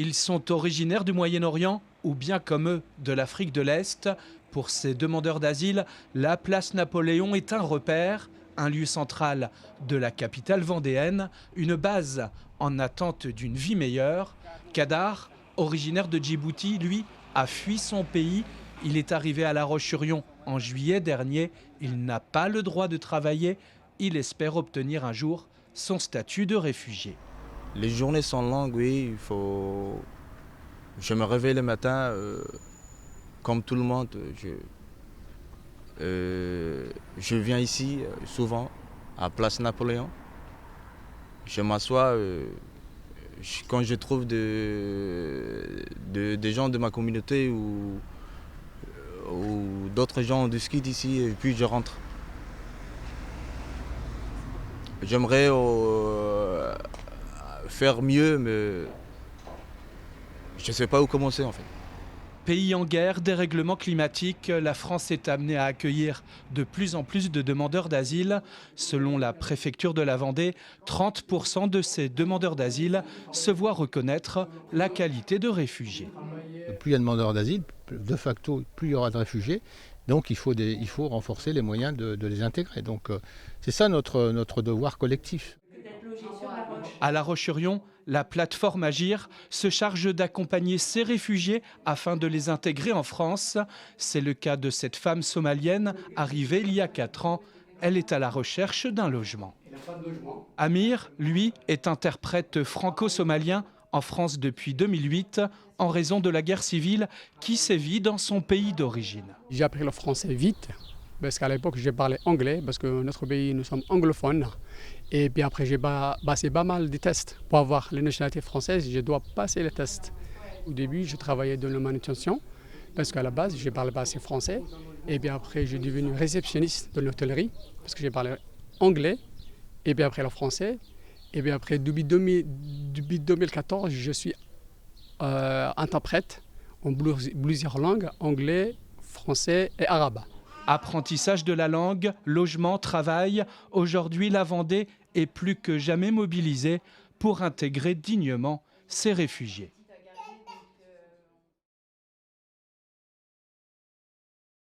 Ils sont originaires du Moyen-Orient ou bien comme eux de l'Afrique de l'Est. Pour ces demandeurs d'asile, la place Napoléon est un repère, un lieu central de la capitale vendéenne, une base en attente d'une vie meilleure. Kadar, originaire de Djibouti, lui, a fui son pays. Il est arrivé à La Roche-sur-Yon en juillet dernier. Il n'a pas le droit de travailler. Il espère obtenir un jour son statut de réfugié. Les journées sont longues, oui. Je me réveille le matin, comme tout le monde. Je viens ici souvent, à Place Napoléon. Je m'assois. Quand je trouve des gens de ma communauté ou d'autres gens discutent ici, et puis je rentre. J'aimerais faire mieux, mais je ne sais pas où commencer en fait. Pays en guerre, dérèglement climatique, la France est amenée à accueillir de plus en plus de demandeurs d'asile. Selon la préfecture de la Vendée, 30% de ces demandeurs d'asile se voient reconnaître la qualité de réfugiés. Plus il y a de demandeurs d'asile, de facto, plus il y aura de réfugiés. Donc il faut renforcer les moyens de les intégrer. Donc c'est ça notre devoir collectif. À La Roche-sur-Yon, la plateforme Agir se charge d'accompagner ces réfugiés afin de les intégrer en France. C'est le cas de cette femme somalienne arrivée il y a 4 ans. Elle est à la recherche d'un logement. Amir, lui, est interprète franco-somalien en France depuis 2008 en raison de la guerre civile qui sévit dans son pays d'origine. J'ai appris le français vite parce qu'à l'époque j'ai parlé anglais parce que notre pays nous sommes anglophones. Et puis après j'ai passé pas mal de tests pour avoir la nationalité française. Je dois passer les tests. Au début je travaillais dans la manutention parce qu'à la base je parlais pas assez français. Et puis après je suis devenu réceptionniste de l'hôtellerie parce que j'ai parlé anglais. Et puis après le français. Et puis après, depuis 2014, je suis interprète en plusieurs langues, anglais, français et arabe. Apprentissage de la langue, logement, travail. Aujourd'hui, la Vendée est plus que jamais mobilisée pour intégrer dignement ces réfugiés.